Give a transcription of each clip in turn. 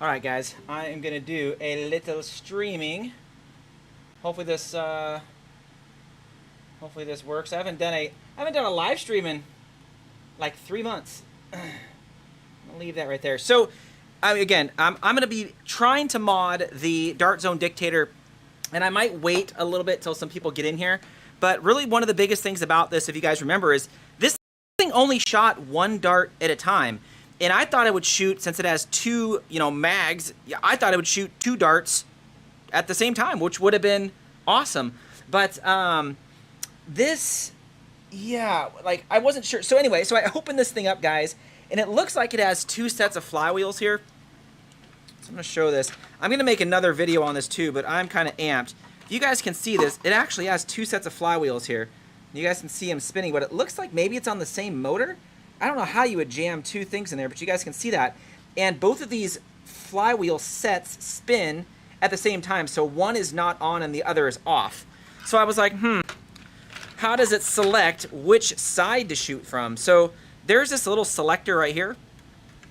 Alright guys, I am going to do a little streaming. Hopefully this works. I haven't done a live stream in like 3 months. I'll leave that right there. So again, I'm going to be trying to mod the DartZone Dictator, and I might wait a little bit till some people get in here. But really one of the biggest things about this, if you guys remember, is this thing only shot one dart at a time. And I thought it would shoot, since it has two, mags, I thought it would shoot 2 darts at the same time, which would have been awesome. But this, yeah, like I wasn't sure. So anyway, so I opened this thing up, guys, and it looks like it has 2 sets of flywheels here. So I'm going to show this. I'm going to make another video on this too, but I'm kind of amped. If you guys can see this, it actually has 2 sets of flywheels here. You guys can see them spinning, but it looks like maybe it's on the same motor. I don't know how you would jam 2 things in there, but you guys can see that. And both of these flywheel sets spin at the same time, so one is not on and the other is off. So I was like, how does it select which side to shoot from? So there's this little selector right here.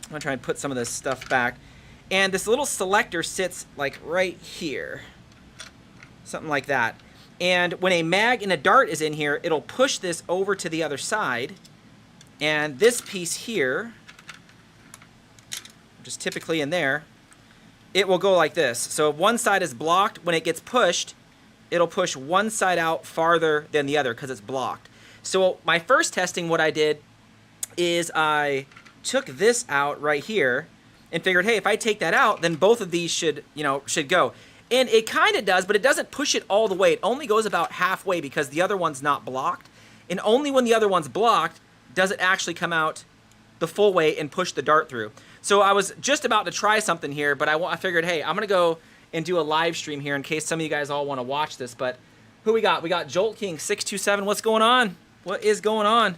I'm going to try and put some of this stuff back. And this little selector sits like right here. Something like that. And when a mag and a dart is in here, it'll push this over to the other side. And this piece here, which is typically in there, it will go like this. So if one side is blocked, when it gets pushed, it'll push one side out farther than the other because it's blocked. So my first testing, what I did is I took this out right here and figured, hey, if I take that out, then both of these should go. And it kind of does, but it doesn't push it all the way. It only goes about halfway because the other one's not blocked. And only when the other one's blocked does it actually come out the full way and push the dart through. So I was just about to try something here, but I figured, hey, I'm going to go and do a live stream here in case some of you guys all want to watch this. But who we got? We got Jolt King 627. What's going on? What is going on?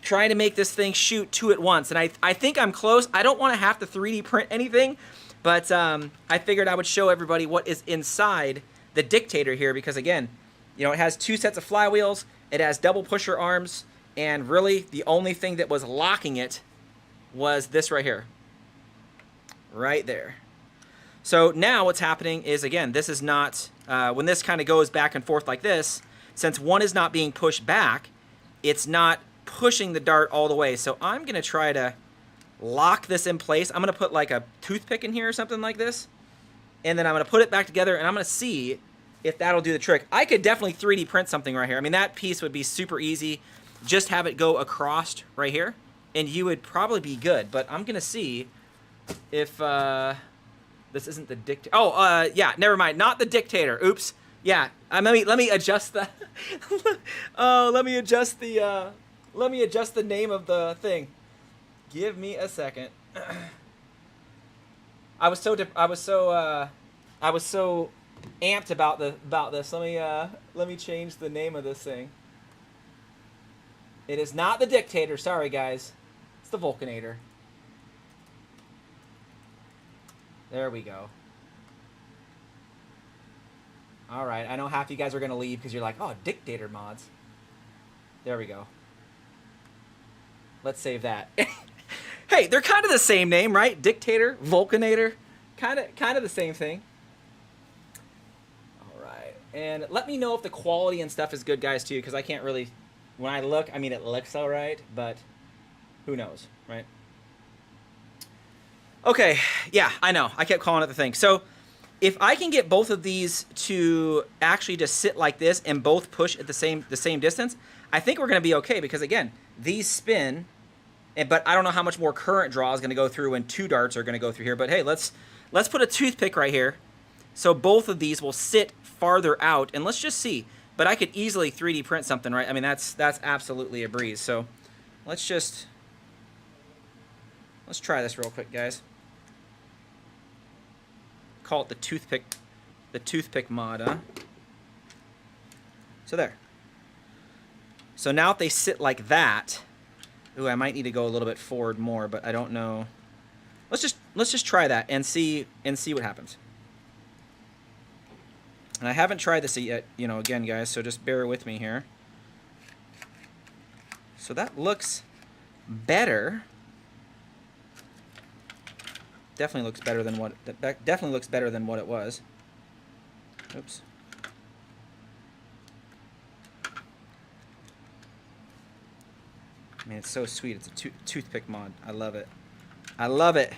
Trying to make this thing shoot 2 at once. And I think I'm close. I don't want to have to 3D print anything, but I figured I would show everybody what is inside the Dictator here because, again, it has 2 sets of flywheels. It has double pusher arms. And really, the only thing that was locking it was this right here. Right there. So now what's happening is, again, this is not, when this kind of goes back and forth like this, since one is not being pushed back, it's not pushing the dart all the way. So I'm going to try to lock this in place. I'm going to put like a toothpick in here or something like this. And then I'm going to put it back together, and I'm going to see if that'll do the trick. I could definitely 3D print something right here. I mean, that piece would be super easy. Just have it go across right here, and you would probably be good. But I'm going to see if this isn't the Dictator. Oh, yeah, never mind. Not the Dictator. Oops. Yeah, let me adjust the... oh, let me adjust the name of the thing. Give me a second. I was so amped about this. Let me change the name of this thing. It is not the Dictator. Sorry, guys. It's the Vulcanator. There we go. All right. I know half you guys are going to leave because you're like, oh, Dictator mods. There we go. Let's save that. Hey, they're kind of the same name, right? Dictator, Vulcanator. Kind of the same thing. All right. And let me know if the quality and stuff is good, guys, too, because I can't really... When I look, I mean, it looks all right, but who knows, right? Okay, yeah, I know. I kept calling it the thing. So if I can get both of these to actually just sit like this and both push at the same distance, I think we're going to be okay because, again, these spin, but I don't know how much more current draw is going to go through when 2 darts are going to go through here. But, hey, let's put a toothpick right here so both of these will sit farther out, and let's just see. But I could easily 3D print something, right? I mean, that's absolutely a breeze. So let's try this real quick, guys. Call it the toothpick mod, huh? So there. So now if they sit like that, ooh, I might need to go a little bit forward more, but I don't know. Let's just try that and see what happens. And I haven't tried this yet, again, guys, so just bear with me here. So that looks better. Definitely looks better than what definitely looks better than what it was. Oops. I mean, it's so sweet. It's a toothpick mod. I love it. I love it.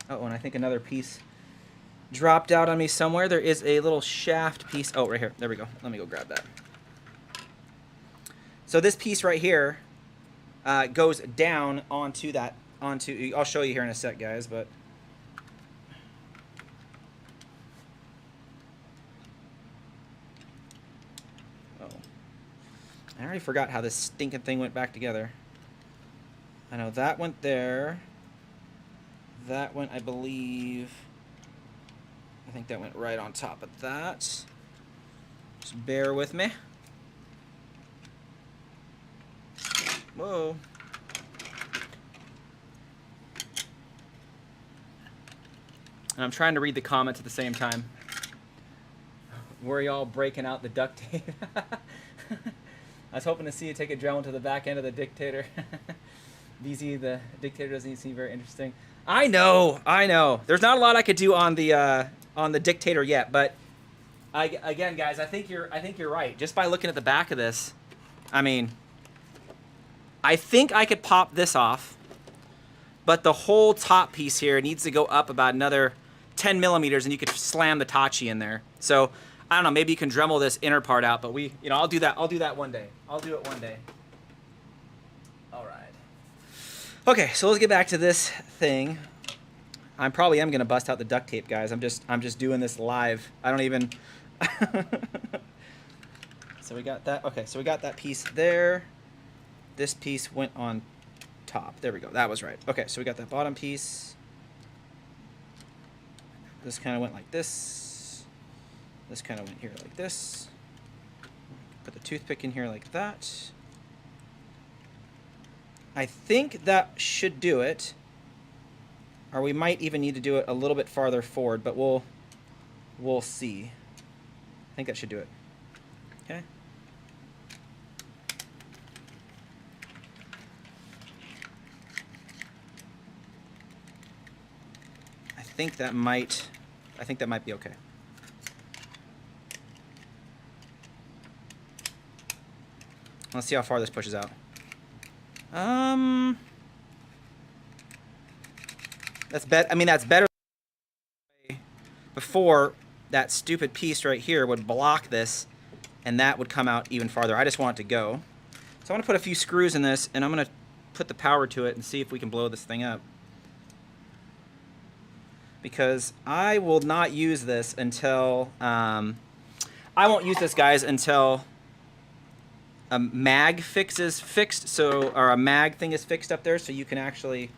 Oh, and I think another piece dropped out on me somewhere. There is a little shaft piece. Oh, right here. There we go. Let me go grab that. So this piece right here goes down onto that. I'll show you here in a sec, guys. But oh, I already forgot how this stinking thing went back together. I know that went there. That went, I believe. I think that went right on top of that. Just bear with me. Whoa. And I'm trying to read the comments at the same time. Were y'all breaking out the duct tape? I was hoping to see you take a drone to the back end of the dictator. VZ, the dictator, doesn't seem very interesting. I know. There's not a lot I could do on the dictator yet, but again, guys, I think you're right. Just by looking at the back of this, I mean, I think I could pop this off, but the whole top piece here needs to go up about another 10 millimeters, and you could slam the Tachi in there. So I don't know. Maybe you can Dremel this inner part out, but I'll do that. I'll do that one day. I'll do it one day. All right. Okay, so let's get back to this thing. I probably am gonna bust out the duct tape, guys. I'm just doing this live. I don't even. So we got that. Okay, so we got that piece there. This piece went on top. There we go. That was right. Okay, so we got that bottom piece. This kind of went like this. This kind of went here like this. Put the toothpick in here like that. I think that should do it. Or we might even need to do it a little bit farther forward, but we'll see. I think that should do it. Okay. I think that might be okay. Let's see how far this pushes out. That's I mean, that's better. Before, that stupid piece right here would block this, and that would come out even farther. I just want it to go. So I'm going to put a few screws in this, and I'm going to put the power to it and see if we can blow this thing up. Because I will not use this until... I won't use this, guys, until a mag or a mag thing is fixed up there, so you can actually...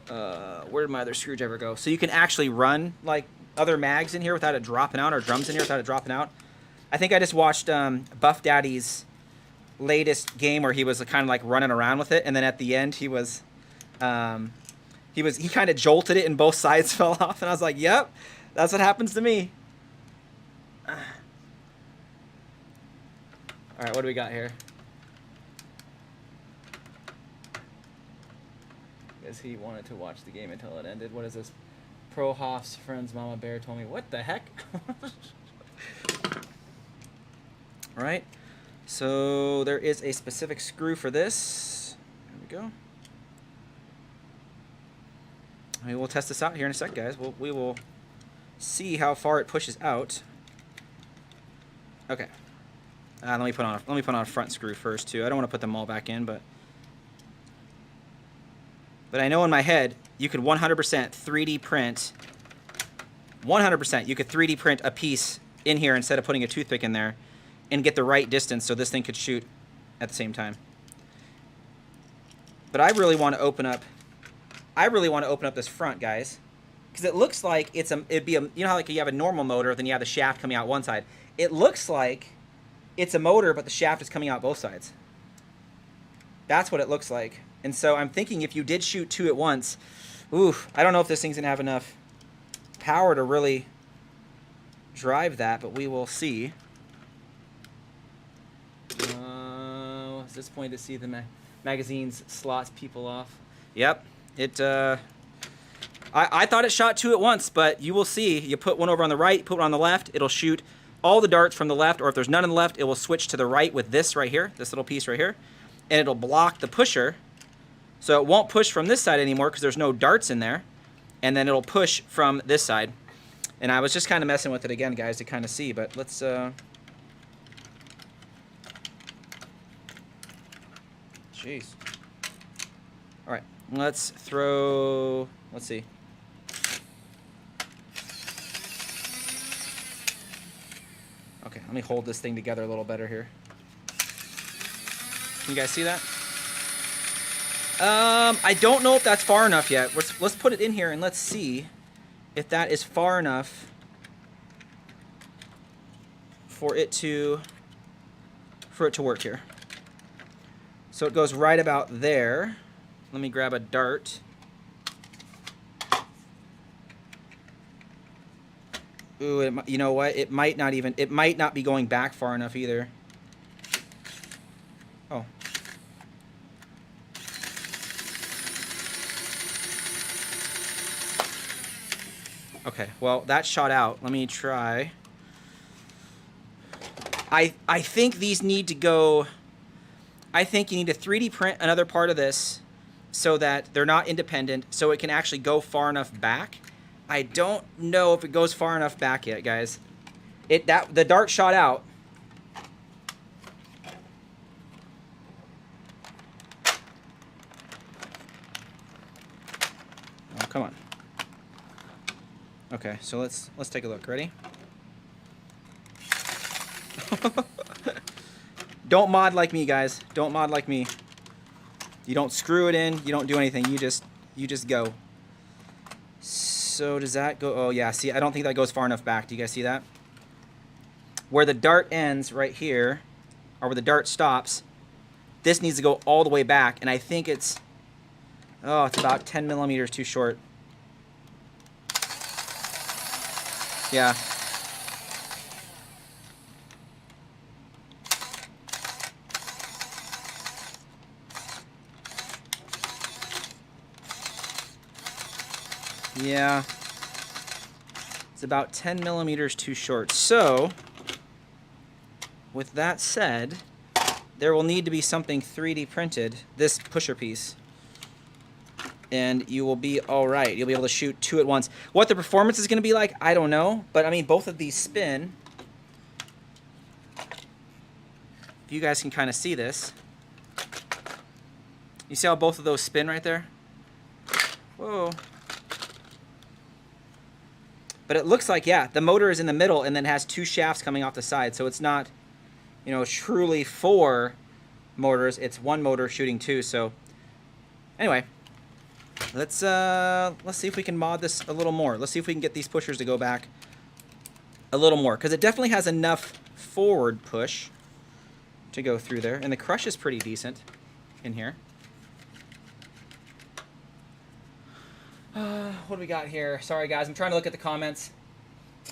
where did my other screwdriver go? So you can actually run like other mags in here without it dropping out, or drums in here without it dropping out. I think I just watched Buff Daddy's latest game where he was kind of like running around with it, and then at the end he kind of jolted it and both sides fell off, and I was like, yep, that's what happens to me. All right, what do we got here? He wanted to watch the game until it ended. What is this? Pro Hoff's friend's Mama Bear told me. What the heck? All right. So there is a specific screw for this. There we go. I mean, we'll test this out here in a sec, guys. We will see how far it pushes out. Okay. Let me put on a front screw first too. I don't want to put them all back in, but I know in my head you could 100% 3D print. 100% you could 3D print a piece in here instead of putting a toothpick in there, and get the right distance so this thing could shoot at the same time. But I really want to open up. This front, guys, because it looks like it'd be a, you know how like you have a normal motor, then you have the shaft coming out one side. It looks like it's a motor, but the shaft is coming out both sides. That's what it looks like. And so I'm thinking if you did shoot two at once, oof, I don't know if this thing's gonna have enough power to really drive that, but we will see. At this point to see the magazines slots people off. Yep. It. I thought it shot 2 at once, but you will see. You put one over on the right, put one on the left. It'll shoot all the darts from the left, or if there's none on the left, it will switch to the right with this right here, this little piece right here, and it'll block the pusher, so it won't push from this side anymore because there's no darts in there, and then it'll push from this side. And I was just kind of messing with it again, guys, to kind of see, but let's... Jeez. All right, let's throw... Let's see. Okay, let me hold this thing together a little better here. Can you guys see that? I don't know if that's far enough yet. Let's put it in here and let's see if that is far enough for it to work here. So it goes right about there. Let me grab a dart. Ooh, you know what? It might not be going back far enough either. Oh. Okay, well, that shot out. Let me try. I think these need to go... I think you need to 3D print another part of this so that they're not independent, so it can actually go far enough back. I don't know if it goes far enough back yet, guys. The dart shot out. Oh, come on. Okay, so let's take a look. Ready? Don't mod like me, guys. Don't mod like me. You don't screw it in. You don't do anything. You just go. So does that go? Oh yeah. See, I don't think that goes far enough back. Do you guys see that? Where the dart ends right here, or where the dart stops, this needs to go all the way back, and I think it's about 10 millimeters too short. Yeah. Yeah, it's about 10 millimeters too short. So, with that said, there will need to be something 3D printed, this pusher piece, and you will be all right. You'll be able to shoot 2 at once. What the performance is going to be like, I don't know, but I mean, both of these spin. If you guys can kind of see this. You see how both of those spin right there? Whoa. But it looks like, yeah, the motor is in the middle and then has 2 shafts coming off the side. So it's not, you know, truly 4 motors. It's 1 motor shooting 2. So anyway, let's see if we can mod this a little more. Let's see if we can get these pushers to go back a little more, because it definitely has enough forward push to go through there. And the crush is pretty decent in here. What do we got here? Sorry, guys. I'm trying to look at the comments.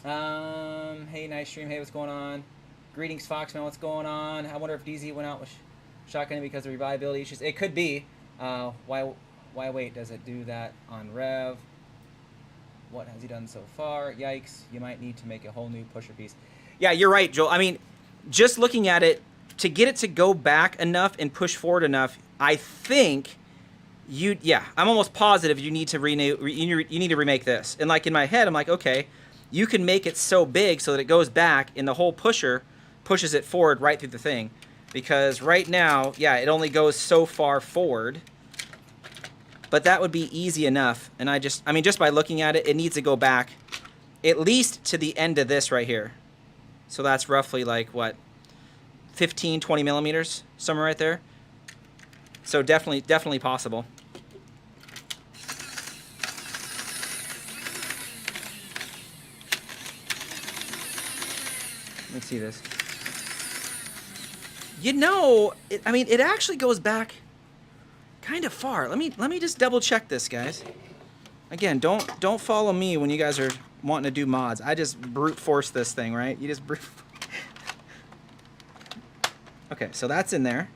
Hey, nice stream. Hey, what's going on? Greetings, Foxman. What's going on? I wonder if DZ went out with shotgunning because of reliability issues. It could be. Why wait? Does it do that on Rev? What has he done so far? Yikes. You might need to make a whole new pusher piece. Yeah, you're right, Joel. I mean, just looking at it, to get it to go back enough and push forward enough, I think... I'm almost positive you need to remake this. And like in my head, I'm like, okay, you can make it so big so that it goes back and the whole pusher pushes it forward right through the thing. Because right now, yeah, it only goes so far forward. But that would be easy enough. And just by looking at it, it needs to go back at least to the end of this right here. So that's roughly like, what, 15, 20 millimeters, somewhere right there. So definitely possible. Let's see this. You know, it actually goes back kind of far. Let me just double check this, guys. Again, don't follow me when you guys are wanting to do mods. I just brute force this thing, right? You just brute. Okay, so that's in there.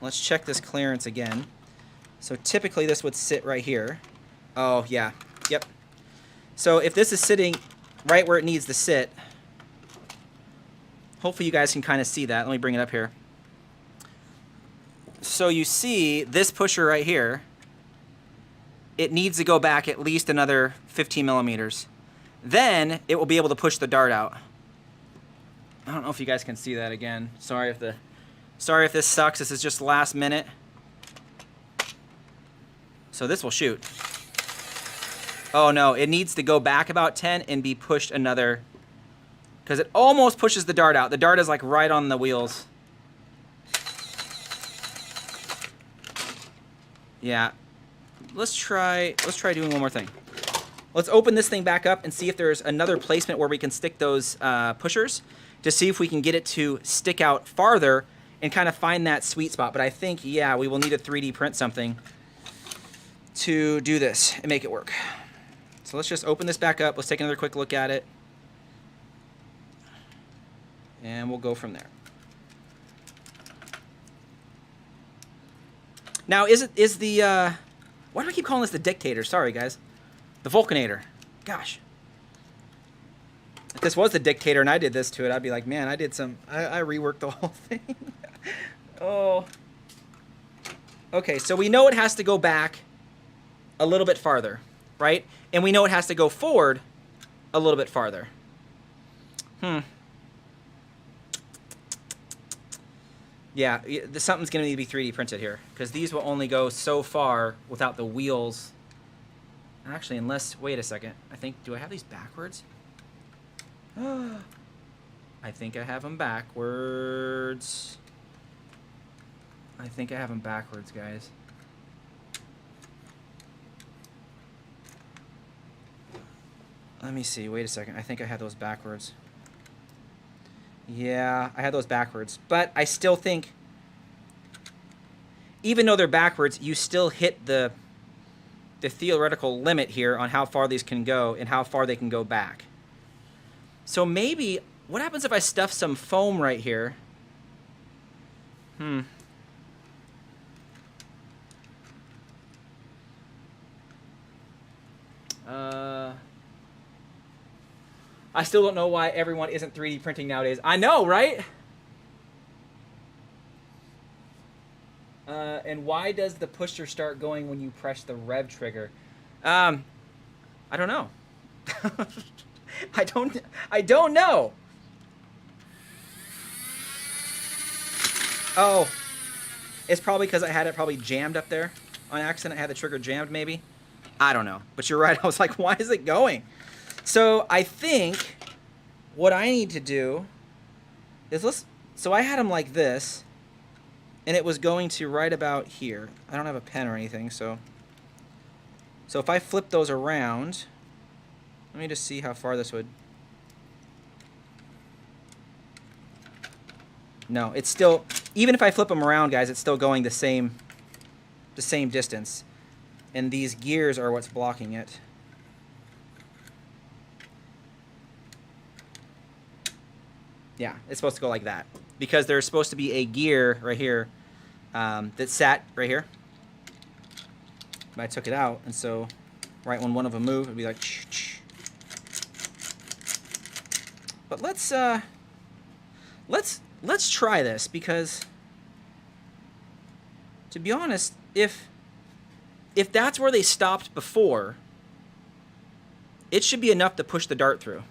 let's check this clearance again. So typically this would sit right here. Oh, yeah. Yep. So if this is sitting right where it needs to sit, hopefully you guys can kind of see that. Let me bring it up here. So you see this pusher right here, it needs to go back at least another 15 millimeters. Then it will be able to push the dart out. I don't know if you guys can see that again. Sorry if this sucks. This is just last minute. So this will shoot. Oh no, it needs to go back about 10 and be pushed another, because it almost pushes the dart out. The dart is like right on the wheels. Yeah. Let's try doing one more thing. Let's open this thing back up and see if there's another placement where we can stick those pushers to see if we can get it to stick out farther and kind of find that sweet spot. But I think, yeah, we will need to 3D print something to do this and make it work. So let's just open this back up. Let's take another quick look at it. And we'll go from there. Now, why do I keep calling this the Dictator? Sorry, guys. The Vulcanator. Gosh. If this was the Dictator and I did this to it, I'd be like, man, I reworked the whole thing. Oh. Okay, so we know it has to go back a little bit farther, right? And we know it has to go forward a little bit farther. Yeah, something's going to need to be 3D printed here, because these will only go so far without the wheels. Actually, unless, wait a second. Do I have these backwards? I think I have them backwards. I think I have them backwards, guys. Let me see, wait a second. I think I had those backwards. Yeah, I had those backwards. But I still think, even though they're backwards, you still hit the theoretical limit here on how far these can go and how far they can go back. So maybe, what happens if I stuff some foam right here? I still don't know why everyone isn't 3D printing nowadays. I know, right? And why does the pusher start going when you press the rev trigger? I don't know. I don't know. Oh, it's probably because I had it probably jammed up there on accident. I had the trigger jammed, maybe. I don't know. But you're right. I was like, why is it going? So I think what I need to do is so I had them like this, and it was going to right about here. I don't have a pen or anything, so if I flip those around, let me just see how far this would. No, it's still, even if I flip them around, guys, it's still going the same distance, and these gears are what's blocking it. Yeah, it's supposed to go like that, because there's supposed to be a gear right here that sat right here. But I took it out, and so right when one of them moved, it'd be like. But let's try this, because to be honest, if that's where they stopped before, it should be enough to push the dart through.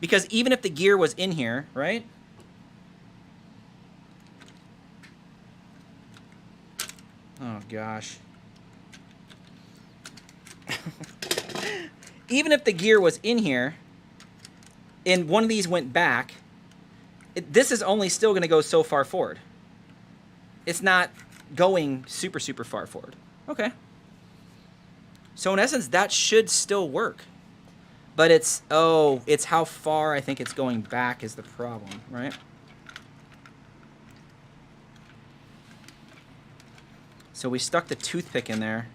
Because even if the gear was in here, right? Oh, gosh. Even if the gear was in here and one of these went back, this is only still going to go so far forward. It's not going super, super far forward. Okay. So in essence, that should still work. But it's how far I think it's going back is the problem, right? So we stuck the toothpick in there.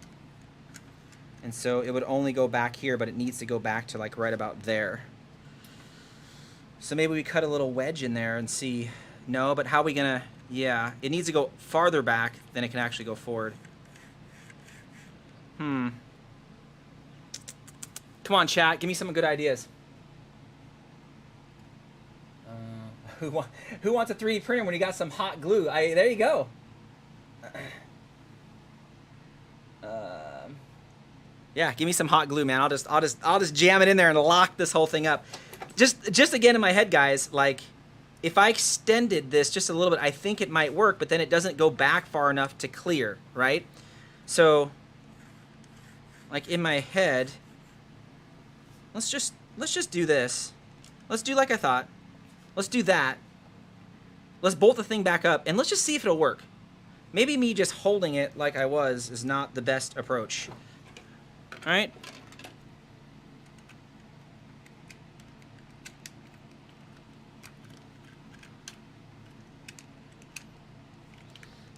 And so it would only go back here, but it needs to go back to like right about there. So maybe we cut a little wedge in there and see. No, but how are we gonna Yeah, it needs to go farther back than it can actually go forward. Come on, chat. Give me some good ideas. Who wants a 3D printer when you got some hot glue? There you go. Yeah, give me some hot glue, man. I'll just jam it in there and lock this whole thing up. Just again in my head, guys, like if I extended this just a little bit, I think it might work, but then it doesn't go back far enough to clear, right? So like in my head, let's just do this. Let's do like I thought. Let's do that. Let's bolt the thing back up, and let's just see if it'll work. Maybe me just holding it like I was is not the best approach. All right?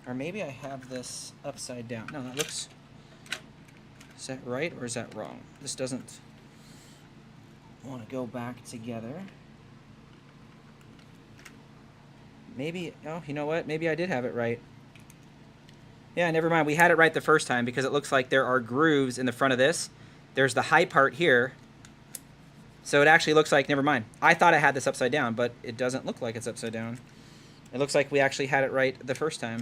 Or maybe I have this upside down. No, that looks... Is that right or is that wrong? This doesn't want to go back together. Maybe, oh, you know what? Maybe I did have it right. Yeah, never mind. We had it right the first time because it looks like there are grooves in the front of this. There's the high part here. So it actually looks like, never mind. I thought I had this upside down, but it doesn't look like it's upside down. It looks like we actually had it right the first time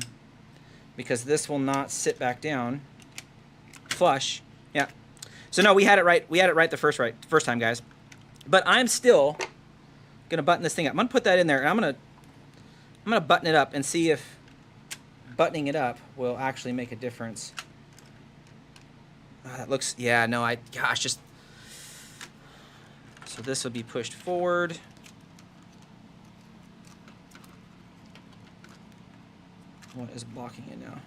because this will not sit back down flush. Yeah. So no, we had it right. We had it right the first time, guys. But I'm still going to button this thing up. I'm going to put that in there, and I'm going to button it up and see if buttoning it up will actually make a difference. Oh, that looks, yeah, no, gosh, just, so this will be pushed forward. What is blocking it now?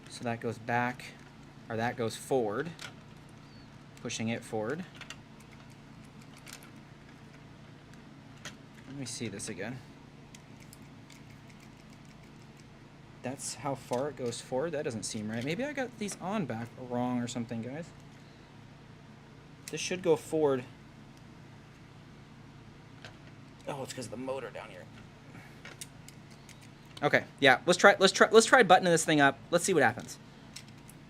So that goes back, or that goes forward, pushing it forward. Let me see this again. That's how far it goes forward? That doesn't seem right. Maybe I got these on back wrong or something, guys. This should go forward. Oh, it's because of the motor down here. Okay, yeah, let's try buttoning this thing up. Let's see what happens.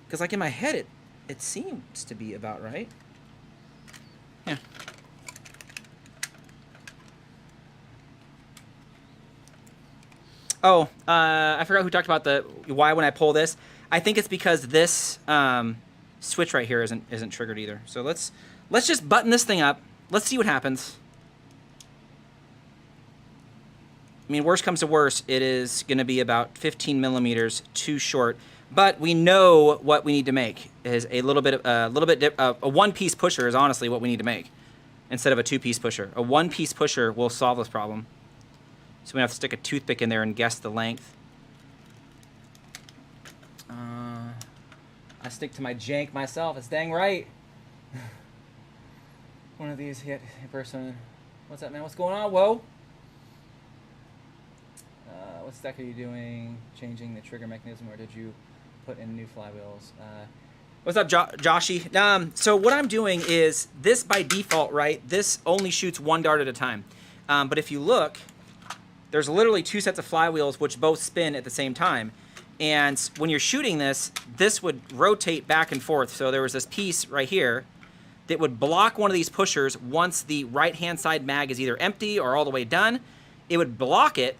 Because like in my head, it seems to be about right. Yeah. Oh, I forgot who talked about the why when I pull this. I think it's because this switch right here isn't triggered either. So let's just button this thing up. Let's see what happens. I mean, worst comes to worst, it is going to be about 15 millimeters too short. But we know what we need to make is a one-piece pusher is honestly what we need to make instead of a two-piece pusher. A one-piece pusher will solve this problem. So we have to stick a toothpick in there and guess the length. I stick to my jank myself. It's dang right. One of these hit a person. What's up, man? What's going on? Whoa. What stack are you doing? Changing the trigger mechanism, or did you put in new flywheels? What's up, Joshy? So what I'm doing is this by default, right? This only shoots one dart at a time. But if you look, there's literally two sets of flywheels which both spin at the same time. And when you're shooting this, this would rotate back and forth. So there was this piece right here that would block one of these pushers once the right-hand side mag is either empty or all the way done. It would block it,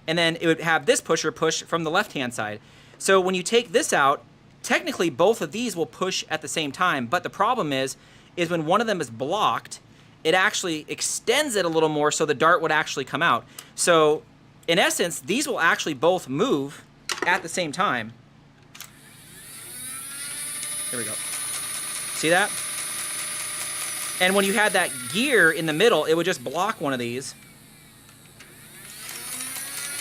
and then it would have this pusher push from the left-hand side. So when you take this out, technically both of these will push at the same time, but the problem is when one of them is blocked, it actually extends it a little more so the dart would actually come out. So in essence, these will actually both move at the same time. Here we go. See that? And when you had that gear in the middle, it would just block one of these.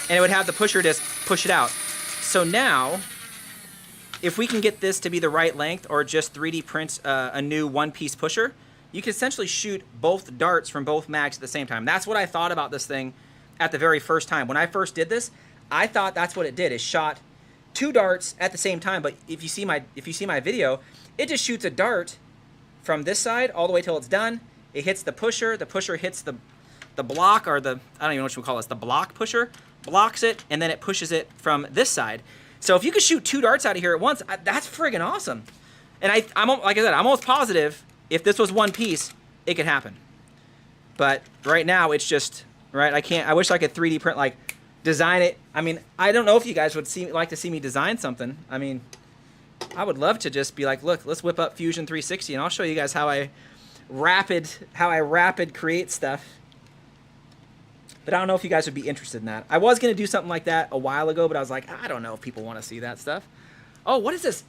And it would have the pusher disc push it out. So now, if we can get this to be the right length or just 3D print a new one-piece pusher, you can essentially shoot both darts from both mags at the same time. That's what I thought about this thing at the very first time. When I first did this, I thought that's what it did. It shot 2 darts at the same time. But if you see my video, it just shoots a dart from this side all the way till it's done. It hits the pusher hits the block, or the, I don't even know what you call this, the block pusher, blocks it, and then it pushes it from this side. So if you could shoot 2 darts out of here at once, that's friggin' awesome. And I'm like I said, I'm almost positive if this was one piece, it could happen. But right now it's just, right, I wish I could 3D print, like design it. I mean, I don't know if you guys would like to see me design something. I mean, I would love to just be like, look, let's whip up Fusion 360 and I'll show you guys how I rapid create stuff. But I don't know if you guys would be interested in that. I was going to do something like that a while ago, but I was like, I don't know if people want to see that stuff. Oh, what is this?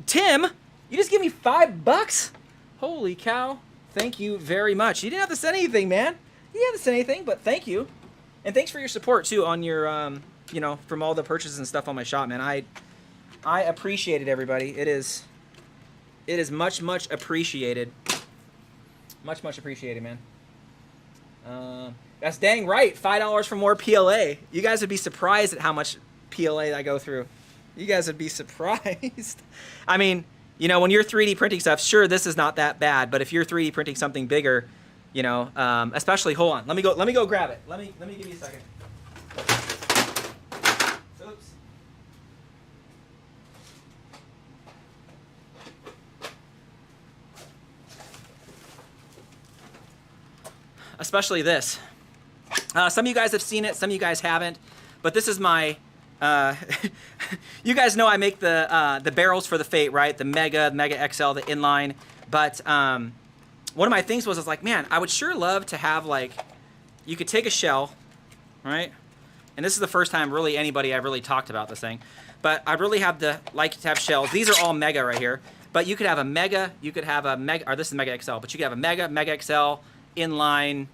Tim, you just give me $5? Holy cow. Thank you very much. You didn't have to send anything, man. You didn't have to send anything, but thank you. And thanks for your support, too, on your, you know, from all the purchases and stuff on my shop, man. I appreciate it, everybody. It is much, much appreciated. Much, much appreciated, man. That's dang right. $5 for more PLA. You guys would be surprised at how much PLA I go through. You guys would be surprised. I mean, you know, when you're 3D printing stuff, sure, this is not that bad. But if you're 3D printing something bigger, you know, especially, hold on. Let me go grab it. Let me give you a second. Oops. Especially this. Some of you guys have seen it, some of you guys haven't, but this is my, you guys know I make the barrels for the Fate, right? The Mega XL, the inline, but one of my things was like, man, I would sure love to have, like, you could take a shell, right? And this is the first time really anybody I've really talked about this thing, but I'd really like to have shells. These are all Mega right here, but you could have a Mega, or this is Mega XL, but you could have a Mega XL, inline,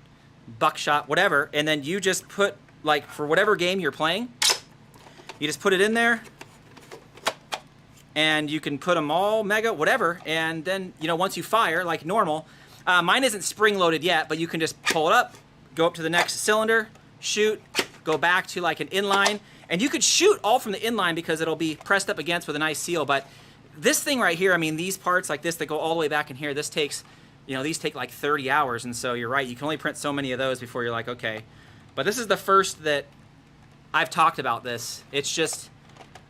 buckshot, whatever, and then you just put, like, for whatever game you're playing, you just put it in there, and you can put them all Mega, whatever, and then, you know, once you fire, like normal, mine isn't spring-loaded yet, but you can just pull it up, go up to the next cylinder, shoot, go back to, like, an inline, and you could shoot all from the inline because it'll be pressed up against with a nice seal, but this thing right here, I mean, these parts like this that go all the way back in here, this takes, you know, these take like 30 hours, and so you're right, you can only print so many of those before you're like, okay. But this is the first that I've talked about this. It's just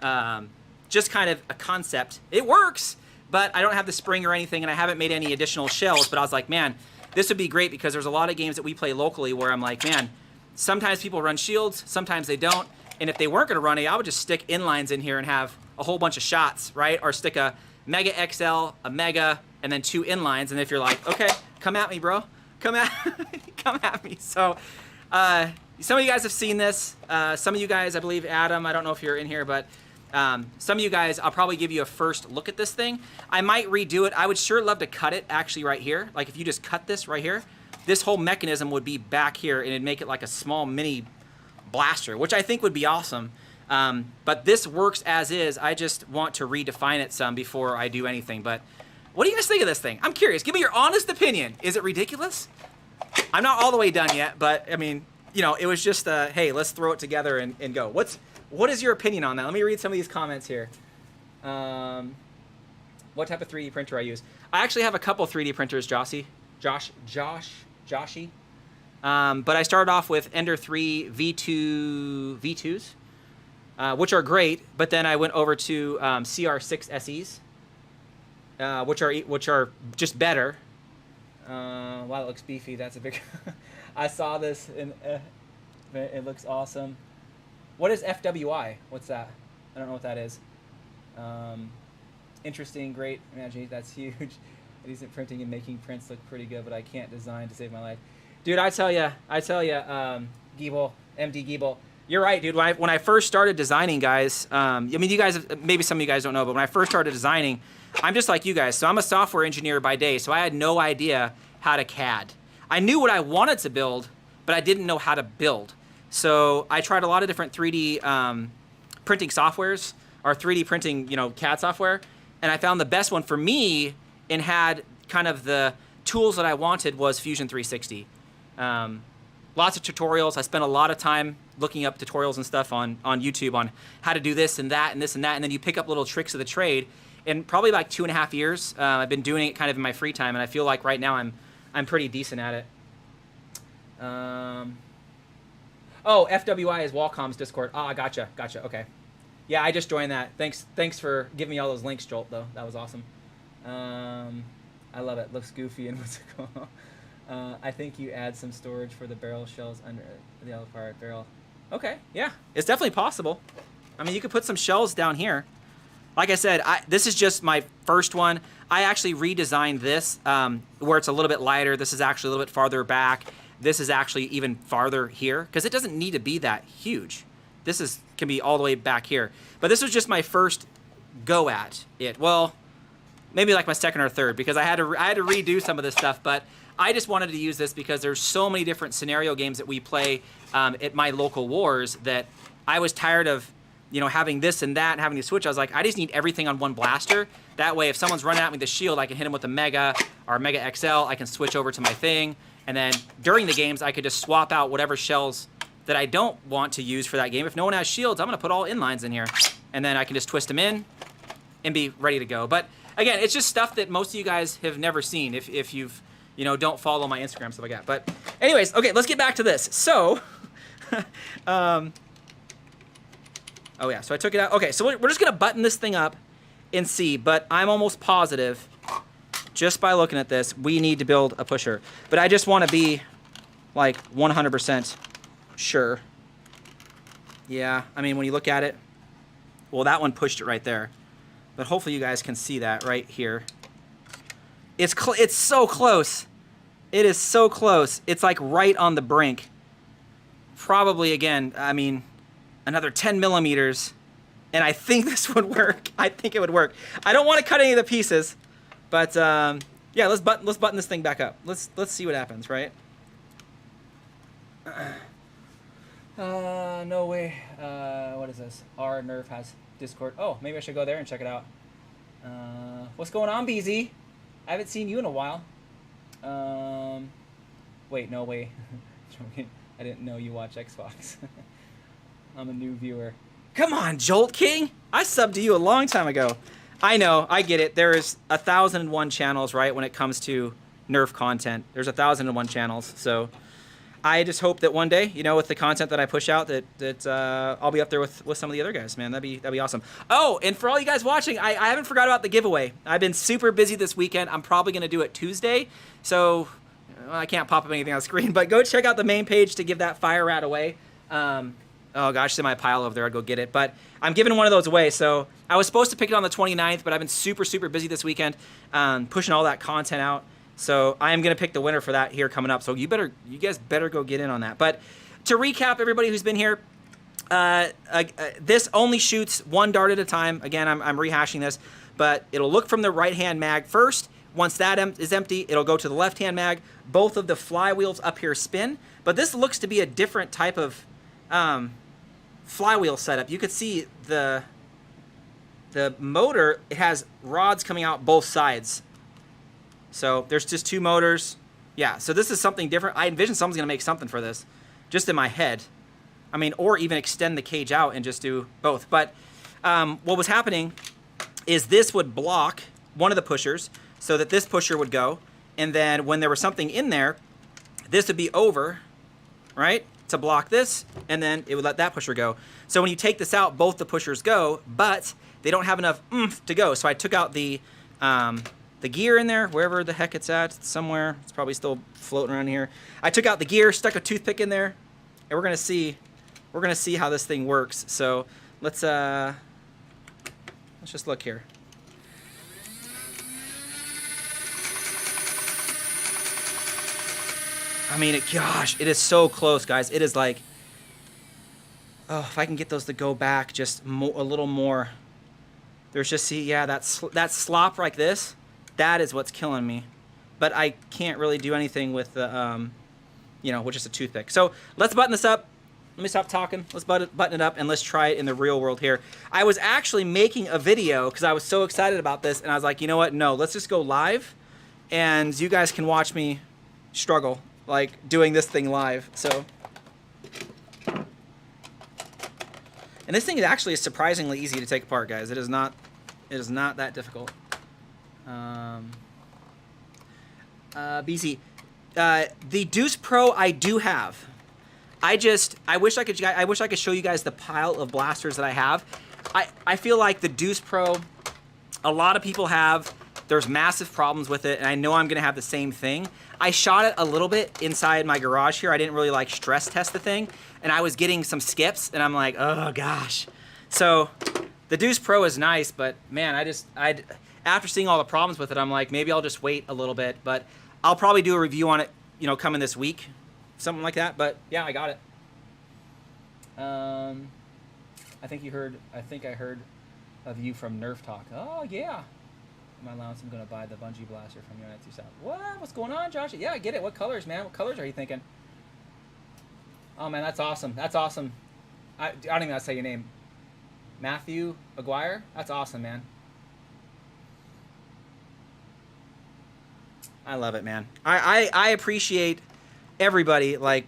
kind of a concept. It works, but I don't have the spring or anything, and I haven't made any additional shells, but I was like, man, this would be great because there's a lot of games that we play locally where I'm like, man, sometimes people run shields, sometimes they don't, and if they weren't going to run it, I would just stick inlines in here and have a whole bunch of shots, right? Or stick a Mega XL, a Mega, and then 2 inlines, and if you're like, okay, come at me, bro. Come at me. So some of you guys have seen this. Some of you guys, I believe, Adam, I don't know if you're in here, but some of you guys, I'll probably give you a first look at this thing. I might redo it. I would sure love to cut it actually right here. Like if you just cut this right here, this whole mechanism would be back here, and it'd make it like a small mini blaster, which I think would be awesome. But this works as is. I just want to redefine it some before I do anything. But what do you guys think of this thing? I'm curious. Give me your honest opinion. Is it ridiculous? I'm not all the way done yet, but I mean, you know, it was just hey, let's throw it together and go. What is your opinion on that? Let me read some of these comments here. What type of 3D printer I use? I actually have a couple 3D printers, Joshy. But I started off with Ender 3 V2s, which are great. But then I went over to CR6 SEs. Which are just better. Wow, it looks beefy. That's a big. I saw this and it looks awesome. What is FWI? What's that? I don't know what that is. Interesting, great. Imagine that's huge. Decent printing and making prints look pretty good, but I can't design to save my life, dude. I tell you, Giebel, MD Giebel. You're right, dude. When I first started designing, guys. I mean, you guys, maybe some of you guys don't know, but when I first started designing, I'm just like you guys. So I'm a software engineer by day, so I had no idea how to CAD. I knew what I wanted to build, but I didn't know how to build. So I tried a lot of different 3D printing softwares, or 3D printing, you know, CAD software, and I found the best one for me and had kind of the tools that I wanted was Fusion 360. Lots of tutorials. I spent a lot of time looking up tutorials and stuff on YouTube on how to do this and that and this and that, and then you pick up little tricks of the trade. In probably like 2.5 years, I've been doing it kind of in my free time, and I feel like right now I'm pretty decent at it. Oh, FWI is Wacom's Discord. Ah, gotcha. Okay. Yeah, I just joined that. Thanks for giving me all those links, Jolt, though. That was awesome. I love it. Looks goofy and what's it called? I think you add some storage for the barrel shells under the other part barrel. Okay, yeah. It's definitely possible. I mean, you could put some shells down here. Like I said, this is just my first one. I actually redesigned this where it's a little bit lighter. This is actually a little bit farther back. This is actually even farther here because it doesn't need to be that huge. This can be all the way back here. But this was just my first go at it. Well, maybe like my second or third because I had to redo some of this stuff. But I just wanted to use this because there's so many different scenario games that we play at my local wars that I was tired of, you know, having this and that and having to switch. I was like, I just need everything on one blaster. That way, if someone's running at me with the shield, I can hit them with a Mega or Mega XL. I can switch over to my thing. And then during the games, I could just swap out whatever shells that I don't want to use for that game. If no one has shields, I'm going to put all inlines in here. And then I can just twist them in and be ready to go. But again, it's just stuff that most of you guys have never seen if you've, you know, don't follow my Instagram, stuff like that. But anyways, okay, let's get back to this. So, oh yeah, so I took it out. Okay, so we're just going to button this thing up and see. But I'm almost positive, just by looking at this, we need to build a pusher. But I just want to be like 100% sure. Yeah, I mean, when you look at it, well, that one pushed it right there. But hopefully you guys can see that right here. It's so close. It is so close. It's like right on the brink. Probably, again, I mean, another 10 millimeters. And I think this would work. I think it would work. I don't want to cut any of the pieces. But yeah, let's button this thing back up. Let's see what happens, right? No way. What is this? Our Nerf has Discord. Oh, maybe I should go there and check it out. What's going on, BZ? I haven't seen you in a while. Wait, no way. I didn't know you watch Xbox. I'm a new viewer. Come on, Jolt King. I subbed to you a long time ago. I know, I get it. There's 1,001 channels, right, when it comes to Nerf content. There's 1,001 channels, so I just hope that one day, you know, with the content that I push out, that I'll be up there with some of the other guys, man. That'd be awesome. Oh, and for all you guys watching, I haven't forgot about the giveaway. I've been super busy this weekend. I'm probably going to do it Tuesday, so I can't pop up anything on the screen, but go check out the main page to give that fire rat away. Oh gosh, it's in my pile over there. I'd go get it. But I'm giving one of those away. So I was supposed to pick it on the 29th, but I've been super, super busy this weekend pushing all that content out. So I am going to pick the winner for that here coming up. So you guys better go get in on that. But to recap, everybody who's been here, this only shoots one dart at a time. Again, I'm rehashing this. But it'll look from the right-hand mag first. Once that is empty, it'll go to the left-hand mag. Both of the flywheels up here spin. But this looks to be a different type of flywheel setup. You could see the motor, it has rods coming out both sides. So there's just two motors. Yeah, so this is something different. I envision someone's going to make something for this, just in my head. I mean, or even extend the cage out and just do both. But what was happening is this would block one of the pushers so that this pusher would go. And then when there was something in there, this would be over, right, to block this, and then it would let that pusher go. So when you take this out, both the pushers go, but they don't have enough oomph to go. So I took out the gear in there, wherever the heck it's at, somewhere. It's probably still floating around here. I took out the gear, stuck a toothpick in there, and we're gonna see how this thing works. So let's just look here. I mean, gosh, it is so close, guys. It is like, oh, if I can get those to go back just a little more. There's just, see, yeah, that slop like this, that is what's killing me. But I can't really do anything with the, you know, with just a toothpick. So let's button this up. Let me stop talking. Let's button it up, and let's try it in the real world here. I was actually making a video because I was so excited about this, and I was like, you know what? No, let's just go live, and you guys can watch me struggle, like doing this thing live. So And this thing is actually surprisingly easy to take apart, guys. It is not that difficult. BC, the Deuce Pro I do have. I wish I could show you guys the pile of blasters that I have. I feel like the Deuce Pro, a lot of people have. There's massive problems with it, and I know I'm gonna have the same thing. I shot it a little bit inside my garage here. I didn't really like stress test the thing, and I was getting some skips, and I'm like, oh gosh. So the Deuce Pro is nice, but man, after seeing all the problems with it, I'm like, maybe I'll just wait a little bit, but I'll probably do a review on it, you know, coming this week, something like that. But yeah, I got it. I think I heard of you from Nerf Talk. Oh yeah. My allowance, I'm gonna buy the bungee blaster from your Etsy shop. What? What's going on, Josh? Yeah, I get it. What colors, man? What colors are you thinking? Oh man, that's awesome. That's awesome. I don't even know how to say your name. Matthew Aguirre? That's awesome, man. I love it, man. I appreciate everybody, like,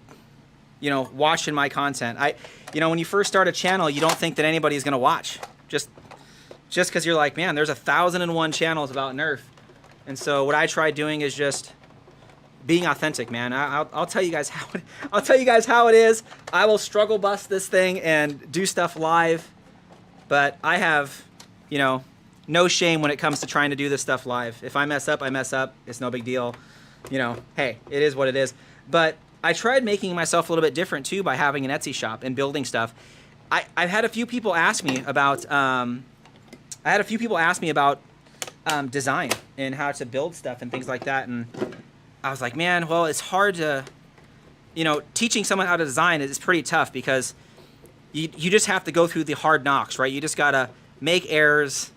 you know, watching my content. You know, when you first start a channel, you don't think that anybody's gonna watch. Just because you're like, man, there's 1,001 channels about Nerf. And so what I try doing is just being authentic, man. I'll tell you guys how it is. I will struggle bust this thing and do stuff live. But I have, you know, no shame when it comes to trying to do this stuff live. If I mess up, I mess up. It's no big deal. You know, hey, it is what it is. But I tried making myself a little bit different too by having an Etsy shop and building stuff. I've had a few people ask me about design and how to build stuff and things like that, and I was like, man, well, it's hard to, you know, teaching someone how to design is pretty tough because you just have to go through the hard knocks, right? You just gotta make errors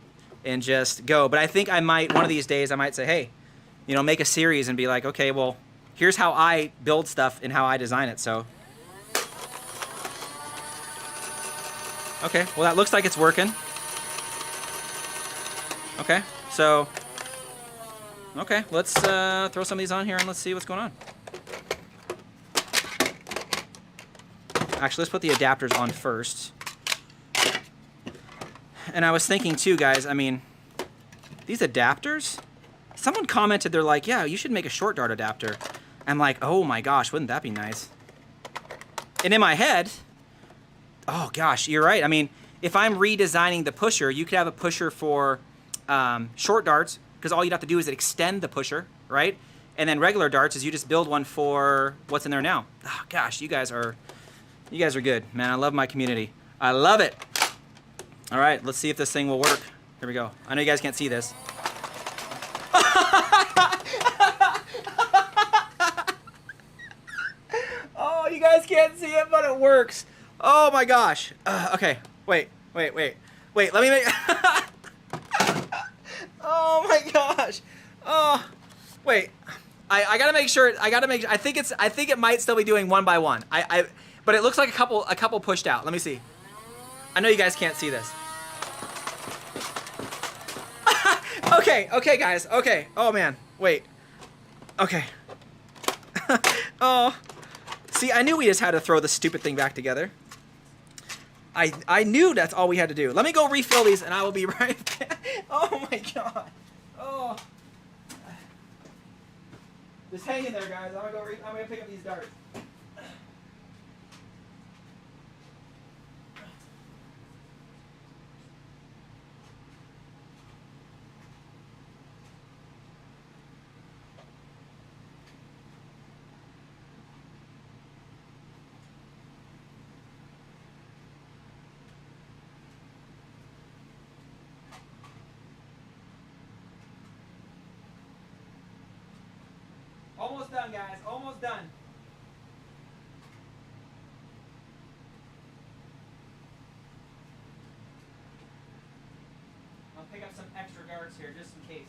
and just go. But I think I might, one of these days, I might say, hey, you know, make a series and be like, okay, well, here's how I build stuff and how I design it. So, okay, well, that looks like it's working. Okay, so, okay, let's throw some of these on here and let's see what's going on. Actually, let's put the adapters on first. And I was thinking too, guys, I mean, these adapters, someone commented, they're like, yeah, you should make a short dart adapter. I'm like, oh my gosh, wouldn't that be nice? And in my head, oh gosh, you're right. I mean, if I'm redesigning the pusher, you could have a pusher for short darts, because all you'd have to do is extend the pusher, right? And then regular darts is you just build one for what's in there now. Oh gosh, you guys are good, man. I love my community. I love it. All right, let's see if this thing will work. Here we go. I know you guys can't see this. Oh, you guys can't see it, but it works. Oh my gosh. Okay, wait. Let me make. Oh my gosh. Oh, wait. I gotta make sure. I think it might still be doing one by one. But it looks like a couple pushed out. Let me see. I know you guys can't see this. Okay, guys. Okay. Oh man. Wait. Okay. Oh. See, I knew we just had to throw this stupid thing back together. I knew that's all we had to do. Let me go refill these, and I will be right back. Oh my god. Oh. Just hang in there, guys. I'm gonna pick up these darts. Almost done, guys. Almost done. I'll pick up some extra darts here just in case.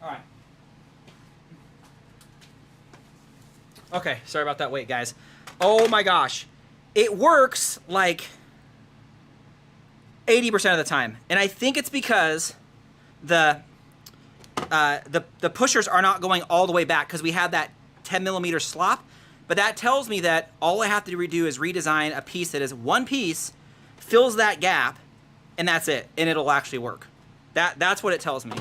All right. Okay, sorry about that wait, guys. Oh my gosh. It works like 80% of the time. And I think it's because the pushers are not going all the way back because we had that 10 millimeter slop. But that tells me that all I have to redo is redesign a piece that is one piece, fills that gap, and that's it. And it'll actually work. That's what it tells me.